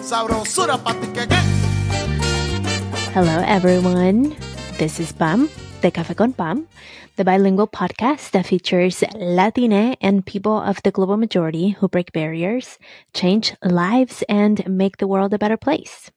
Sabrosura pa' ti que qué. Hello, everyone. This is Pam, de Café con Pam, the bilingual podcast that features Latina and people of the global majority who break barriers, change lives, and make the world a better place.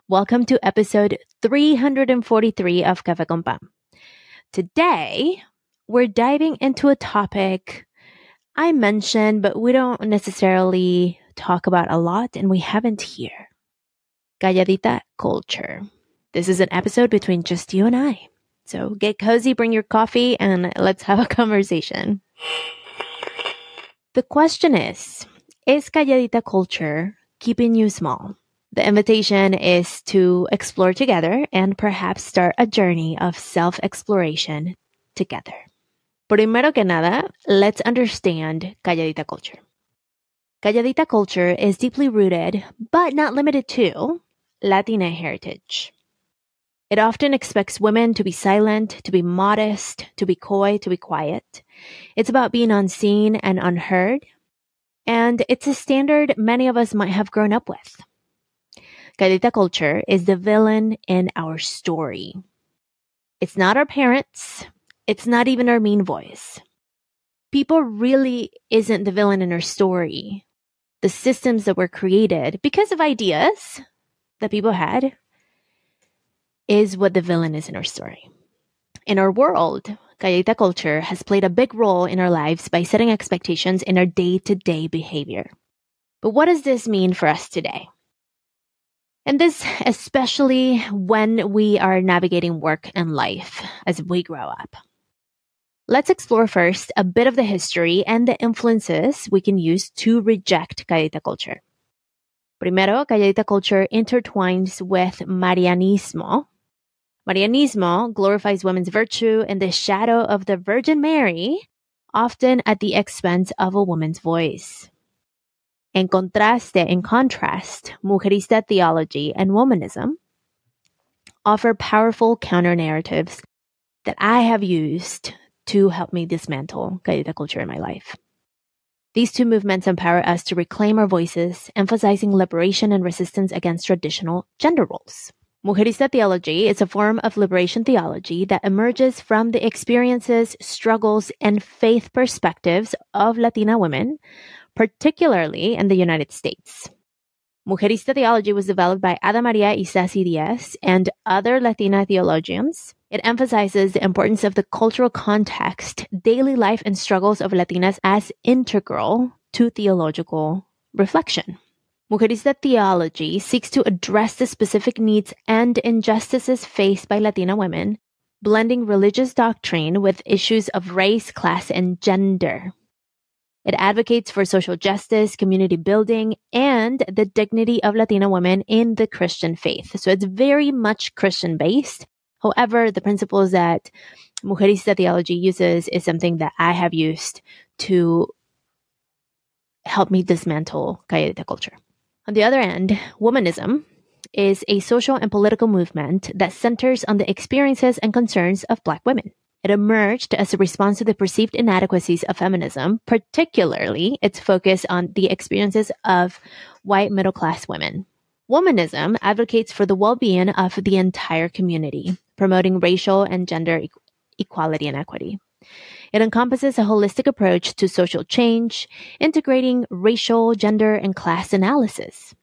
Welcome to episode 343 of Café con Pam. Today, we're diving into a topic I mentioned, but we don't necessarily talk about a lot, and we haven't here. Calladita Culture. This is an episode between just you and I. So get cozy, bring your coffee, and let's have a conversation. The question is Calladita Culture keeping you small? The invitation is to explore together and perhaps start a journey of self-exploration together. Primero que nada, let's understand Calladita Culture. Calladita Culture is deeply rooted, but not limited to, Latina heritage. It often expects women to be silent, to be modest, to be coy, to be quiet. It's about being unseen and unheard. And it's a standard many of us might have grown up with. Calladita Culture is the villain in our story. It's not our parents. It's not even our mean voice. People really isn't the villain in our story. The systems that were created because of ideas that people had is what the villain is in our story. In our world, Calladita Culture has played a big role in our lives by setting expectations in our day-to-day behavior. But what does this mean for us today? And this especially when we are navigating work and life as we grow up. Let's explore first a bit of the history and the influences we can use to reject Calladita Culture. Primero, Calladita Culture intertwines with Marianismo. Marianismo glorifies women's virtue in the shadow of the Virgin Mary, often at the expense of a woman's voice. In contrast, Mujerista theology and womanism offer powerful counter-narratives that I have used to help me dismantle Calladita Culture in my life. These two movements empower us to reclaim our voices, emphasizing liberation and resistance against traditional gender roles. Mujerista theology is a form of liberation theology that emerges from the experiences, struggles, and faith perspectives of Latina women, particularly in the United States. Mujerista theology was developed by Ada Maria Isasi Diaz and other Latina theologians. It emphasizes the importance of the cultural context, daily life, and struggles of Latinas as integral to theological reflection. Mujerista theology seeks to address the specific needs and injustices faced by Latina women, blending religious doctrine with issues of race, class, and gender. It advocates for social justice, community building, and the dignity of Latina women in the Christian faith. So it's very much Christian-based. However, the principles that Mujerista theology uses is something that I have used to help me dismantle Calladita Culture. On the other end, womanism is a social and political movement that centers on the experiences and concerns of Black women. It emerged as a response to the perceived inadequacies of feminism, particularly its focus on the experiences of white middle-class women. Womanism advocates for the well-being of the entire community, promoting racial and gender equality and equity. It encompasses a holistic approach to social change, integrating racial, gender, and class analysis.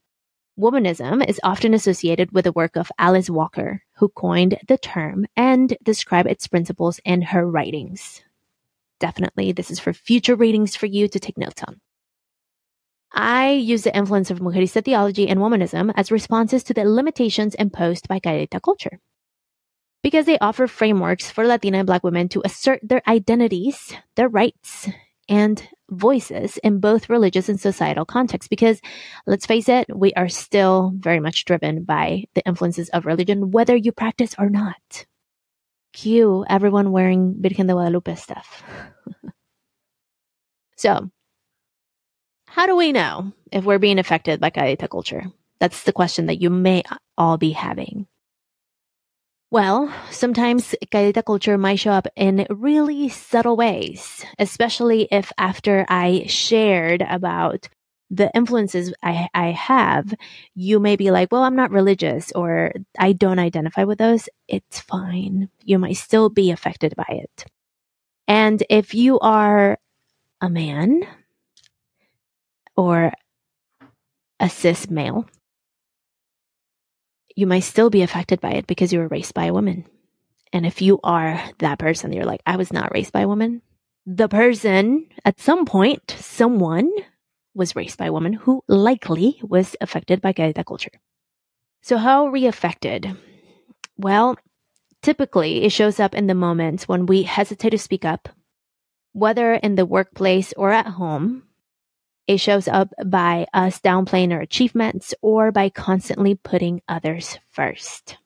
Womanism is often associated with the work of Alice Walker, who coined the term and described its principles in her writings. Definitely, this is for future readings for you to take notes on. I use the influence of Mujerista theology and womanism as responses to the limitations imposed by Calladita Culture, because they offer frameworks for Latina and Black women to assert their identities, their rights, and voices in both religious and societal contexts. Because, let's face it, we are still very much driven by the influences of religion, whether you practice or not. Cue everyone wearing Virgen de Guadalupe stuff. So, how do we know if we're being affected by Calladita Culture? That's the question that you may all be having. Well, sometimes Calladita Culture might show up in really subtle ways, especially if after I shared about the influences I have, you may be like, well, I'm not religious or I don't identify with those. It's fine. You might still be affected by it. And if you are a man or a cis male, you might still be affected by it because you were raised by a woman. And if you are that person, you're like, I was not raised by a woman. The person, at some point, someone was raised by a woman who likely was affected by Calladita culture. So how are we affected? Well, typically it shows up in the moments when we hesitate to speak up, whether in the workplace or at home. It shows up by us downplaying our achievements or by constantly putting others first.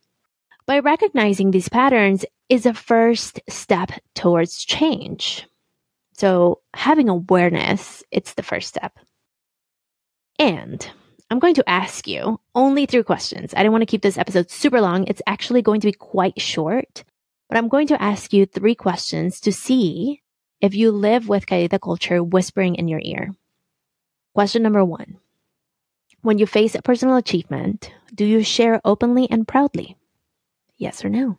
By recognizing these patterns is a first step towards change. So having awareness, it's the first step. And I'm going to ask you only 3 questions. I don't want to keep this episode super long. It's actually going to be quite short, but I'm going to ask you 3 questions to see if you live with Calladita culture whispering in your ear. Question number 1. When you face a personal achievement, do you share openly and proudly? Yes or no?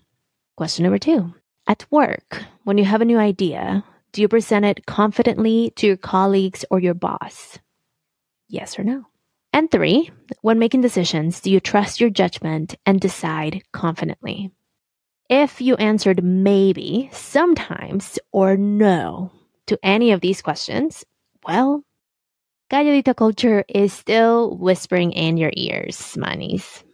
Question number 2. At work, when you have a new idea, do you present it confidently to your colleagues or your boss? Yes or no? And 3, when making decisions, do you trust your judgment and decide confidently? If you answered maybe, sometimes, or no to any of these questions, well, Calladita culture is still whispering in your ears, manis.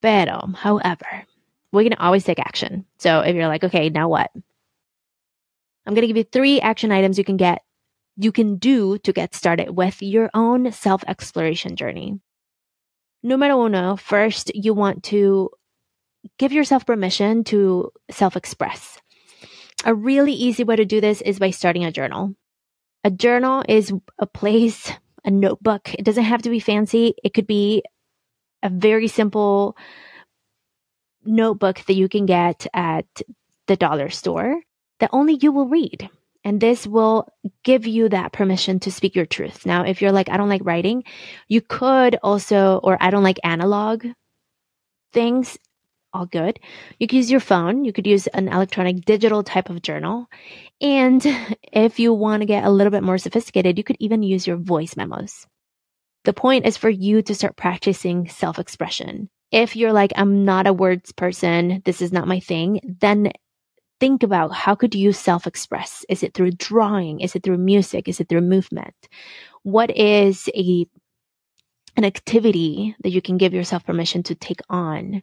Pero, however, we can always take action. So if you're like, okay, now what? I'm going to give you 3 action items you can do to get started with your own self-exploration journey. Numero 1, first, you want to give yourself permission to self-express. A really easy way to do this is by starting a journal. A journal is a place, a notebook. It doesn't have to be fancy. It could be a very simple notebook that you can get at the dollar store that only you will read. And this will give you that permission to speak your truth. Now, if you're like, I don't like writing, you could also, or I don't like analog things, all good. You could use your phone. You could use an electronic digital type of journal. And if you want to get a little bit more sophisticated, you could even use your voice memos. The point is for you to start practicing self-expression. If you're like, I'm not a words person, this is not my thing, then think about how could you self-express? Is it through drawing? Is it through music? Is it through movement? What is an activity that you can give yourself permission to take on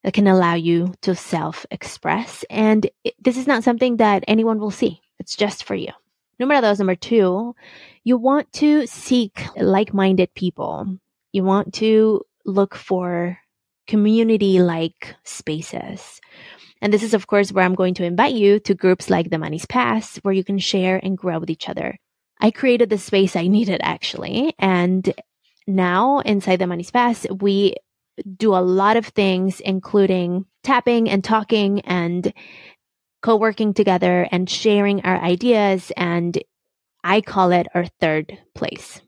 that can allow you to self-express? And this is not something that anyone will see. It's just for you. Number 2, you want to seek like-minded people. You want to look for community-like spaces. And this is, of course, where I'm going to invite you to groups like the Money's Pass, where you can share and grow with each other. I created the space I needed, actually. And now inside the Money's Pass, we do a lot of things, including tapping and talking and co-working together and sharing our ideas. And I call it our third place.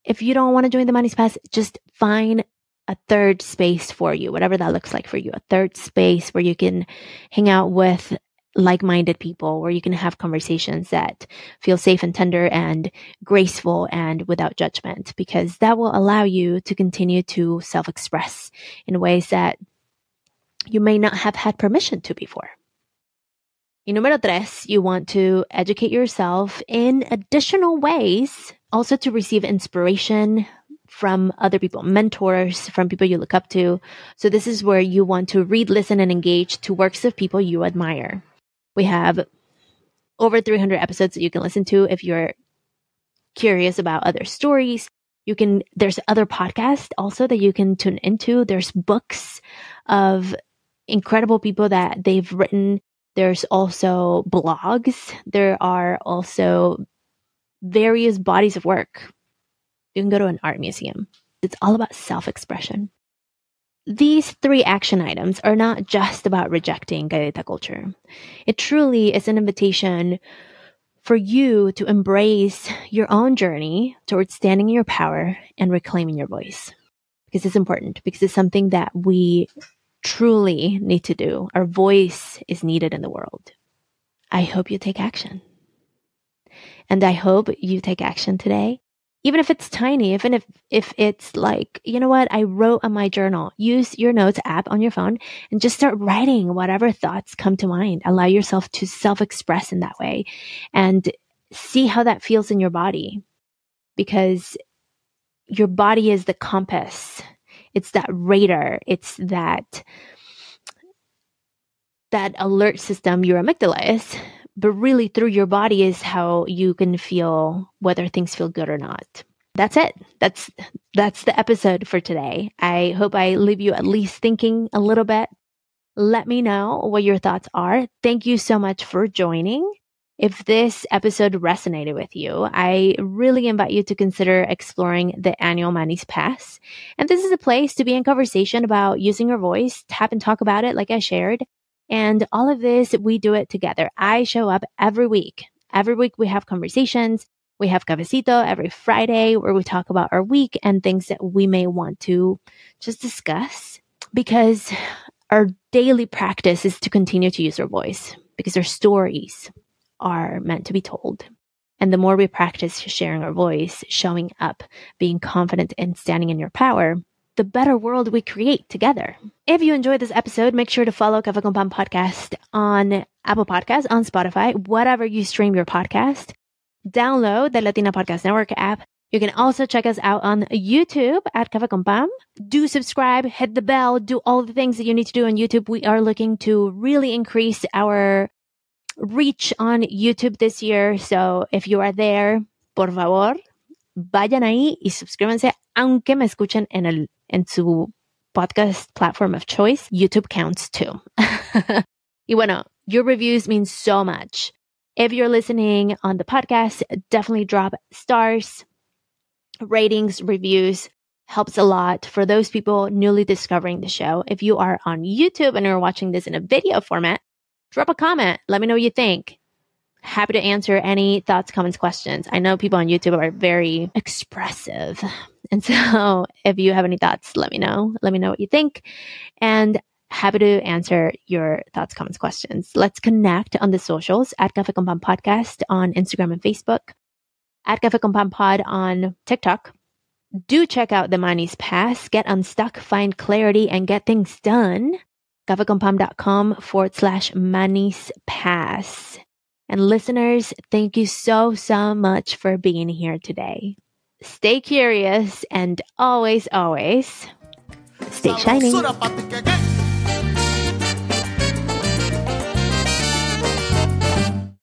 If you don't want to join the Money's Pass, just find a third space for you, whatever that looks like for you, a third space where you can hang out with like-minded people, where you can have conversations that feel safe and tender and graceful and without judgment, because that will allow you to continue to self-express in ways that you may not have had permission to before. Y número 3, you want to educate yourself in additional ways, also to receive inspiration from other people, mentors, from people you look up to. So this is where you want to read, listen, and engage to works of people you admire. We have over 300 episodes that you can listen to if you're curious about other stories. There's other podcasts also that you can tune into. There's books of incredible people that they've written. There's also blogs. There are also various bodies of work. You can go to an art museum. It's all about self-expression. These 3 action items are not just about rejecting Calladita culture. It truly is an invitation for you to embrace your own journey towards standing in your power and reclaiming your voice. Because it's important, because it's something that we truly need to do. Our voice is needed in the world. I hope you take action. And I hope you take action today. Even if it's tiny, even if it's like, you know what, I wrote on my journal, use your notes app on your phone and just start writing whatever thoughts come to mind. Allow yourself to self-express in that way and see how that feels in your body, because your body is the compass. It's that radar. It's that alert system your amygdala is. But really through your body is how you can feel whether things feel good or not. That's it. That's the episode for today. I hope I leave you at least thinking a little bit. Let me know what your thoughts are. Thank you so much for joining. If this episode resonated with you, I really invite you to consider exploring the annual Manis Pass. And this is a place to be in conversation about using your voice, tap and talk about it like I shared. And all of this, we do it together. I show up every week. Every week we have conversations. We have Cafecito every Friday where we talk about our week and things that we may want to just discuss, because our daily practice is to continue to use our voice, because our stories are meant to be told. And the more we practice sharing our voice, showing up, being confident and standing in your power, the better world we create together. If you enjoyed this episode, make sure to follow Café con Pan podcast on Apple Podcasts, on Spotify, whatever you stream your podcast. Download the Latina Podcast Network app. You can also check us out on YouTube at Café con Pan. Do subscribe, hit the bell, do all the things that you need to do on YouTube. We are looking to really increase our reach on YouTube this year. So if you are there, por favor, vayan ahí y suscríbanse, aunque me escuchen en su podcast platform of choice. YouTube counts too. Y bueno, your reviews mean so much. If you're listening on the podcast, definitely drop stars, ratings, reviews. Helps a lot for those people newly discovering the show. If you are on YouTube and are watching this in a video format, drop a comment. Let me know what you think. Happy to answer any thoughts, comments, questions. I know people on YouTube are very expressive. And so if you have any thoughts, let me know. Let me know what you think. And happy to answer your thoughts, comments, questions. Let's connect on the socials at Café con Pan Podcast on Instagram and Facebook, at Café con Pan Pod on TikTok. Do check out the Manis Pass. Get unstuck, find clarity, and get things done. cafeconpam.com/Manis Pass. And listeners, thank you so much for being here today. Stay curious and always, always stay shining.